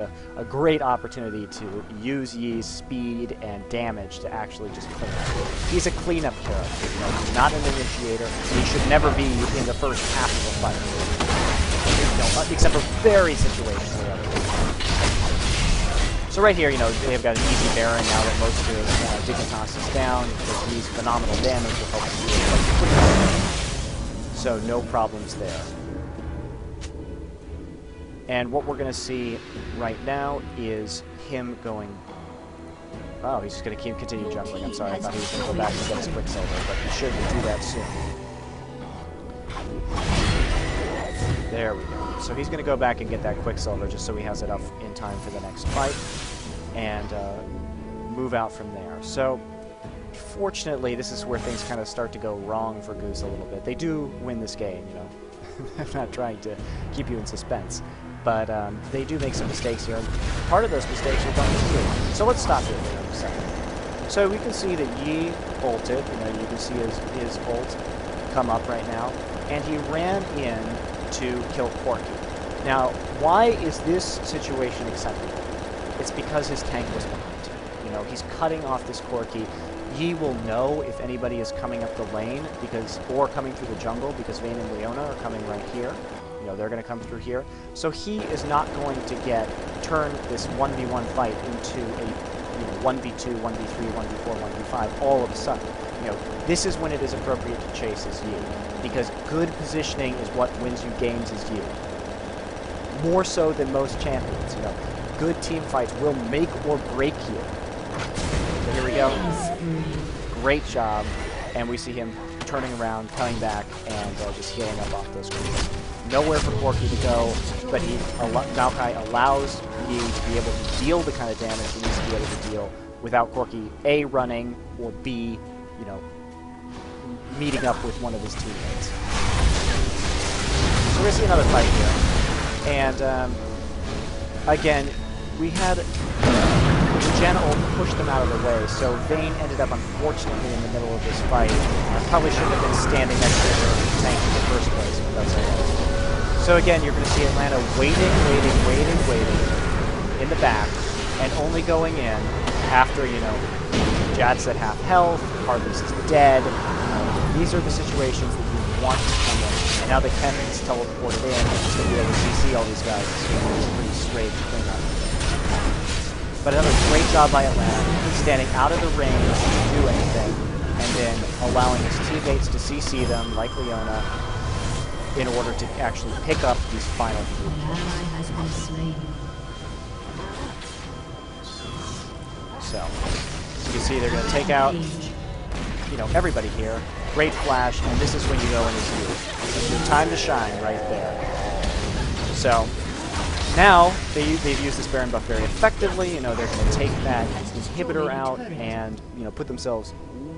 a great opportunity to use Yi's speed and damage to actually just clean up. He's a cleanup character, you know, he's not an initiator, and he should never be in the first half of a fight. You know, except for very situationally. So right here, you know, they've got an easy Baron now that most of Dignitas is down. He's phenomenal damage will help him do it. So no problems there. And what we're going to see right now is him going... Oh, he's just going to continue jungling. I'm sorry, I thought he was going to go back and get his Quicksilver, but he should do that soon. There we go. So he's going to go back and get that Quicksilver just so he has it up in time for the next fight, and move out from there. So, fortunately, this is where things kind of start to go wrong for Goose a little bit. They do win this game, you know. I'm not trying to keep you in suspense. But they do make some mistakes here, and part of those mistakes are done with Yi. So let's stop here for a second. So we can see that Yi ulted, you know, you can see his ult come up right now, and he ran in to kill Corki. Now, why is this situation acceptable? It's because his tank was behind him. You know, he's cutting off this Corki. Yi will know if anybody is coming up the lane, or coming through the jungle, because Vayne and Leona are coming right here. You know, they're going to come through here. So he is not going to turn this 1v1 fight into a 1v2, 1v3, 1v4, 1v5 all of a sudden. You know, this is when it is appropriate to chase as Yi, because good positioning is what wins you games as Yi. More so than most champions, you know. Good team fights will make or break you. So here we go. Great job. And we see him turning around, coming back, and just healing up off those creeps. Nowhere for Corki to go, but Maokai allows Yi to be able to deal the kind of damage he needs to be able to deal without Corki A, running, or B, you know, meeting up with one of his teammates. So we're going to see another fight here. And again, we had the Gen ult pushed them out of the way, so Vayne ended up unfortunately in the middle of this fight. Probably shouldn't have been standing next to the tank in the first place, but that's okay. So again, you're going to see Atlanta waiting in the back, and only going in after, you know, Jad's at half health, Harvey's is dead. These are the situations that you want to come in. And now that Kevin's teleported in, he's going to be able to CC all these guys. It's going to be pretty straight to clean up. But another great job by Atlanta, standing out of the range to do anything, and then allowing his teammates to CC them, like Leona, in order to actually pick up these final few kills. So, as you can see, they're going to take out, you know, everybody here. Great flash, and this is when you go in as you. It's your time to shine right there. So, now they've used this Baron buff very effectively. You know, they're going to take that inhibitor out and, you know, put themselves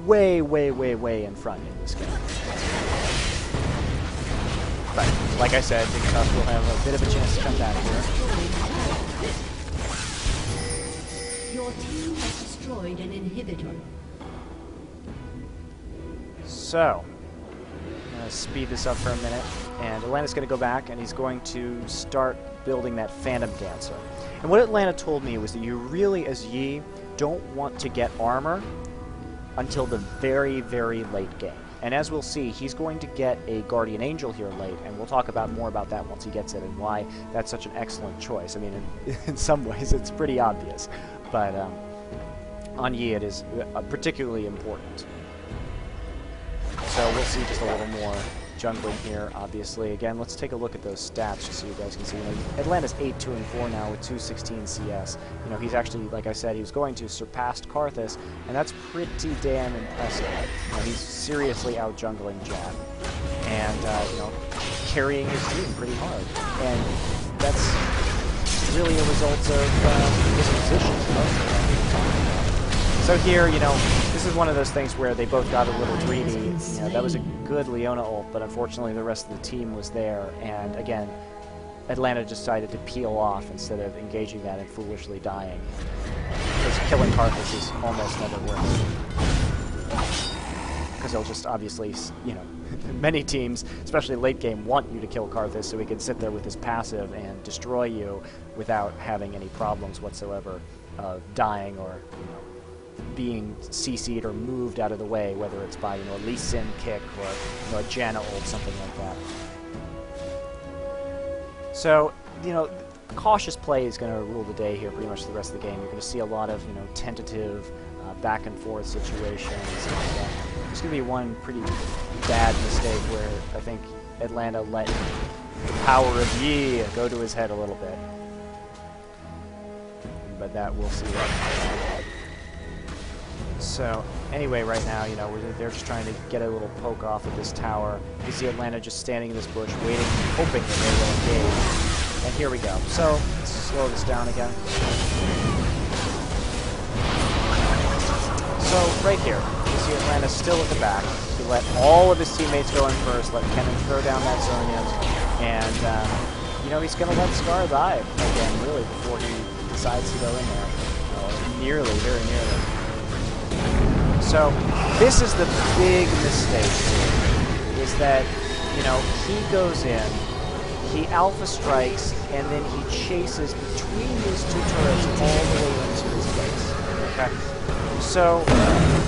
way in front in this game. But, like I said, Dignitas will have a bit of a chance to come back here. Your team has destroyed an inhibitor. So, I'm going to speed this up for a minute, and Atlanta's going to go back, and he's going to start building that Phantom Dancer. And what Atlanta told me was that you really, as Yi, don't want to get armor until the very late game. And as we'll see, he's going to get a Guardian Angel here late, and we'll talk more about that once he gets it and why that's such an excellent choice. I mean, in some ways, it's pretty obvious, but on Yi it is particularly important. So we'll see just a little more jungling here, obviously. Again, let's take a look at those stats just so you guys can see. You know, Atlanta's 8-2-4 now with 216 CS. You know, he's actually, like I said, he was going to surpass Karthus, and that's pretty damn impressive. You know, he's seriously out jungling Jad, and you know, carrying his team pretty hard. And that's really a result of his position. So here, you know, this is one of those things where they both got a little greedy. You know, that was a good Leona ult, but unfortunately the rest of the team was there. And again, Atlanta decided to peel off instead of engaging that and foolishly dying. Because killing Karthus is almost never worth it. Because he'll just obviously, you know, many teams, especially late game, want you to kill Karthus so he can sit there with his passive and destroy you without having any problems whatsoever of dying or being CC'd or moved out of the way, whether it's by a Lee Sin kick or a Janna ult, something like that. So cautious play is going to rule the day here pretty much the rest of the game. You're going to see a lot of tentative back and forth situations. And, there's going to be one pretty bad mistake where I think Atlanta let the power of Yi go to his head a little bit. But that we'll see that. So anyway, right now, they're just trying to get a little poke off at this tower. You see Atlanta just standing in this bush, waiting, hoping that they will engage. And here we go. So let's slow this down again. So right here, you see Atlanta still at the back. He let all of his teammates go in first, let Kennen throw down that Zhonyan, and he's going to let Scar die again, really, before he decides to go in there. Nearly, very nearly. So this is the big mistake, is that, he goes in, he alpha strikes, and then he chases between these two turrets all the way into his base. Okay? So,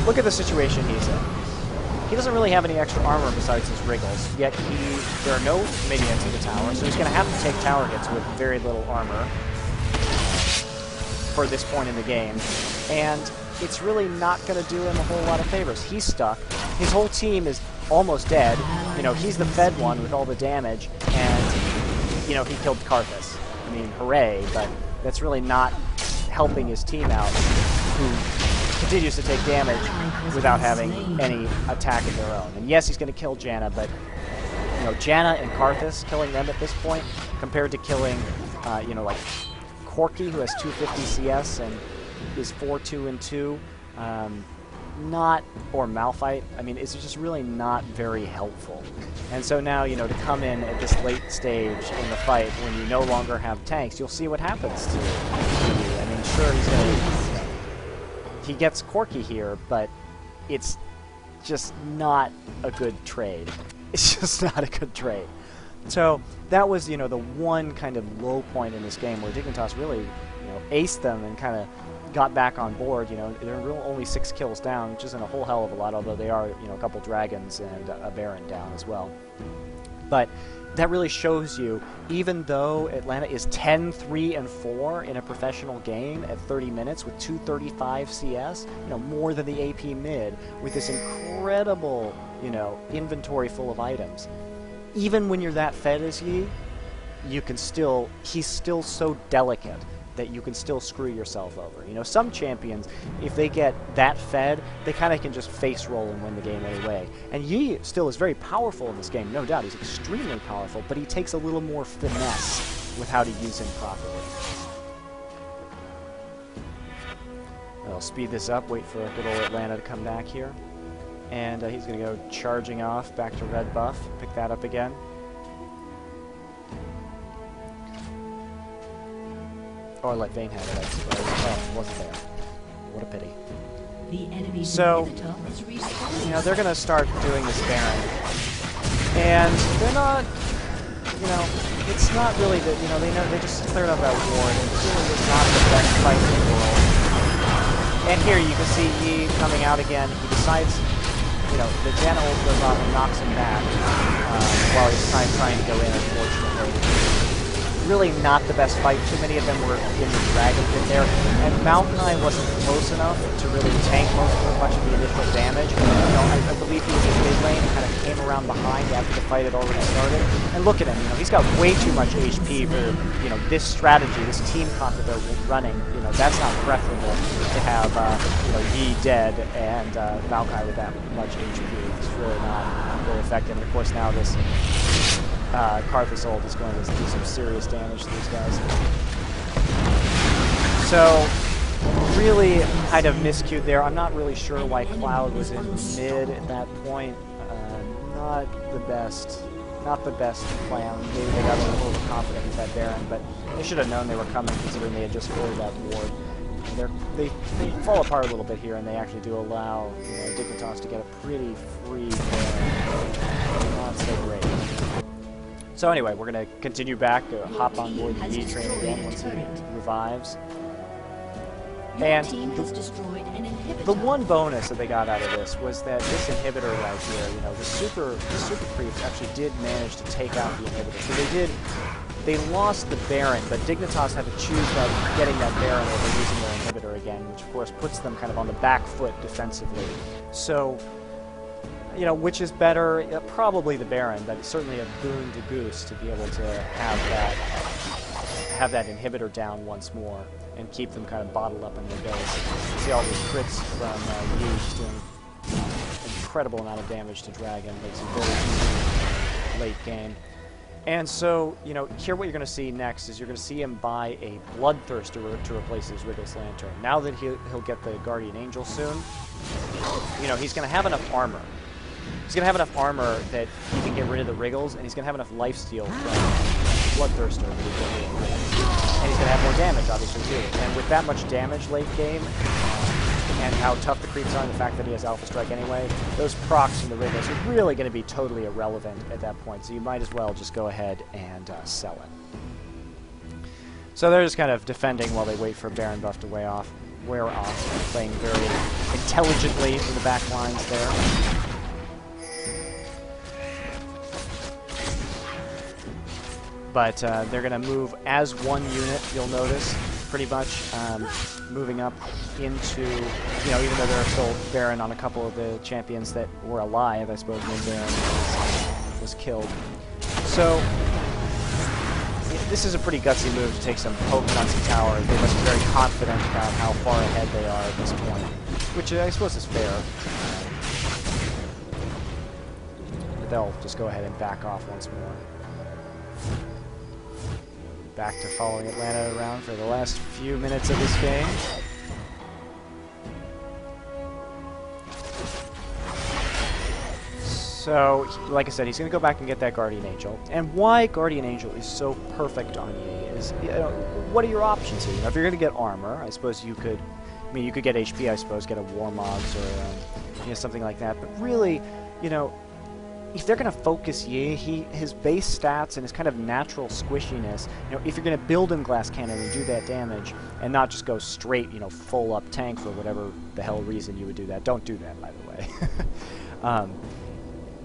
look at the situation he's in. He doesn't really have any extra armor besides his wriggles, yet there are no minions in the tower, so he's going to have to take tower hits with very little armor for this point in the game. And it's really not going to do him a whole lot of favors. He's stuck. His whole team is almost dead. He's the fed one with all the damage, and he killed Karthus. I mean, hooray, but that's really not helping his team out, who continues to take damage without having any attack of their own. And yes, he's going to kill Janna, but Janna and Karthus, killing them at this point, compared to killing, like Corki, who has 250 CS and is 4-2-2, or Malphite, I mean, it's just really not very helpful. And so now, to come in at this late stage in the fight when you no longer have tanks, you'll see what happens to you. I mean, sure, he's going to... He gets Corki here, but it's just not a good trade. It's just not a good trade. So that was, the one kind of low point in this game where Dignitas really, aced them and kind of got back on board. They're only 6 kills down, which isn't a whole hell of a lot, although they are, a couple dragons and a Baron down as well. But that really shows you, even though Atlanta is 10-3-4 in a professional game at 30 minutes with 235 CS, more than the AP mid, with this incredible, inventory full of items. Even when you're that fed as Yi, he's still so delicate that you can still screw yourself over. Some champions, if they get that fed, they kind of can just face roll and win the game anyway. And Yi still is very powerful in this game, no doubt. He's extremely powerful, but he takes a little more finesse with how to use him properly. I'll speed this up, wait for good old Atlanta to come back here. And he's going to go charging off back to red buff, pick that up again. Or let Vayne have it, I suppose. Oh, it wasn't there. What a pity. So, they're going to start doing this Baron. And they're not, it's not really that, they just cleared up that ward, and it really is not the best fight in the world. And here you can see Yi coming out again. He decides, the Janna ult goes off and knocks him back while he's trying to go in, unfortunately. Really not the best fight. Too many of them were in the dragon pit there, and Maokai wasn't close enough to really tank much of the initial damage. I believe he was in mid lane and kind of came around behind after the fight had already started. And look at him, he's got way too much HP for this strategy, this team comp that they're running. That's not preferable to have Yi dead and Maokai with that much HP. It's really not very effective. And of course now this Karthus ult is going to do some serious damage to these guys. So, really kind of miscued there. I'm not really sure why Cloud was in mid at that point. Not the best plan. Maybe they got a little overconfident with that Baron, but they should have known they were coming considering they had just cleared that ward. They fall apart a little bit here, and they actually do allow Dignitas to get a pretty free Baron. not so great. So anyway, we're going to continue back, hop on board the E train again once he revives. And the one bonus that they got out of this was that this inhibitor right here, you know, the super creeps actually did manage to take out the inhibitor. So they lost the Baron, but Dignitas had to choose getting that Baron over losing their inhibitor again, which of course puts them kind of on the back foot defensively. So, you know, which is better? Probably the Baron, but it's certainly a boon to Goose to be able to have that inhibitor down once more and keep them kind of bottled up in their base. You see all these crits from Yi just doing an incredible amount of damage to Dragon. Makes it very easy late game. And so, you know, here what you're going to see next is you're going to see him buy a Bloodthirster to replace his Wriggles Lantern. Now that he'll get the Guardian Angel soon, you know, he's going to have enough armor. He's going to have enough armor that he can get rid of the Wriggles, and he's going to have enough lifesteal from Bloodthirster. And he's going to have more damage, obviously, too. And with that much damage late game, and how tough the creeps are, and the fact that he has Alpha Strike anyway, those procs from the Wriggles are really going to be totally irrelevant at that point. So you might as well just go ahead and sell it. So they're just kind of defending while they wait for Baron buff to wear off, playing very intelligently in the back lines there. But they're going to move as one unit, you'll notice, pretty much, moving up into, you know, even though there are still Baron on a couple of the champions that were alive, I suppose, when Baron was killed. So, this is a pretty gutsy move to take some poke on some towers. They must be very confident about how far ahead they are at this point, which I suppose is fair. But they'll just go ahead and back off once more. Back to following Atlanta around for the last few minutes of this game. So, like I said, he's going to go back and get that Guardian Angel. And why Guardian Angel is so perfect on Yi is, you know, what are your options here? You know, if you're going to get armor, I suppose you could, I mean, you could get HP, I suppose, get a Warmogs or you know, something like that. But really, you know, if they're going to focus Yi, his base stats and his kind of natural squishiness, you know, if you're going to build him Glass Cannon and do that damage, and not just go straight, you know, full up tank for whatever the hell reason you would do that. Don't do that, by the way.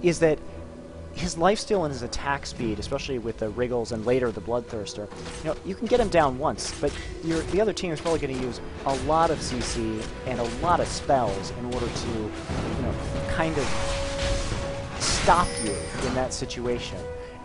Is that his lifesteal and his attack speed, especially with the Wriggles and later the Bloodthirster, you know, you can get him down once, but the other team is probably going to use a lot of CC and a lot of spells in order to, you know, kind of stop you in that situation.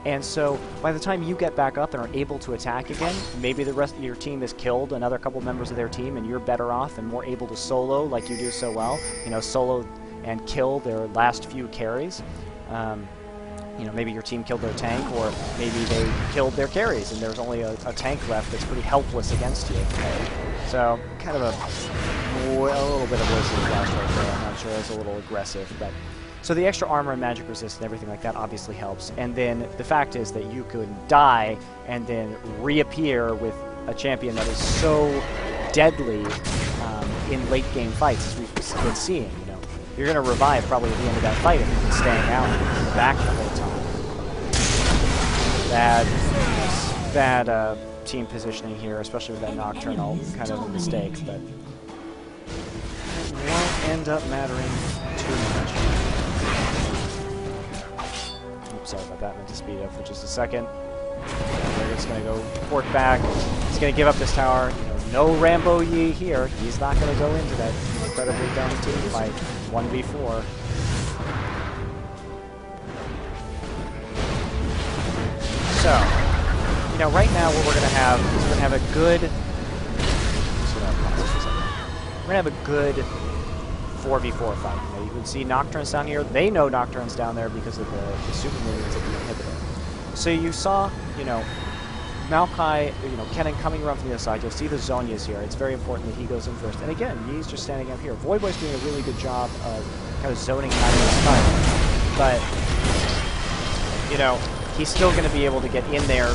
And so by the time you get back up and are able to attack again, maybe the rest of your team has killed another couple members of their team and you're better off and more able to solo like you do so well, you know, solo and kill their last few carries. You know, maybe your team killed their tank, or maybe they killed their carries and there's only a tank left that's pretty helpless against you. So kind of a little bit of voice in the flash right there. I'm not sure, it's a little aggressive, but so the extra armor and magic resist and everything like that obviously helps. And then the fact is that you could die and then reappear with a champion that is so deadly in late game fights, as we've been seeing. You know, you're going to revive probably at the end of that fight if you've been staying out in the back the whole time. Bad team positioning here, especially with that Nocturnal, kind of a mistake, but it won't end up mattering too much. Oops, sorry about that. I meant to speed up for just a second. They're just going to go port back. He's going to give up this tower. You know, no Rambo Yi here. He's not going to go into that incredibly dumb team fight. 1v4. So, you know, right now what we're going to have is we're going to have a good... We're going to have a good 4v4 fight. You know, you can see Nocturnes down here. They know Nocturnes down there because of the super minions of the inhibitor. So you saw, you know, Maokai, you know, Kennen coming around from the other side. You'll see the Zhonya's here. It's very important that he goes in first. And again, Yi's just standing up here. Voyboy's doing a really good job of kind of zoning out of this fight. But, you know, he's still going to be able to get in there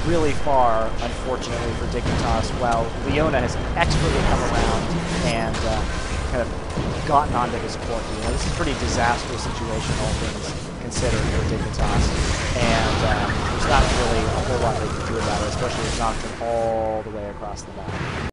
really far, unfortunately, for Dignitas, while Leona has expertly come around and kind of gotten onto his court. You know, this is a pretty disastrous situation, all things consider for Dignitas. And there's not really a whole lot they can do about it, especially with Nocturne all the way across the map.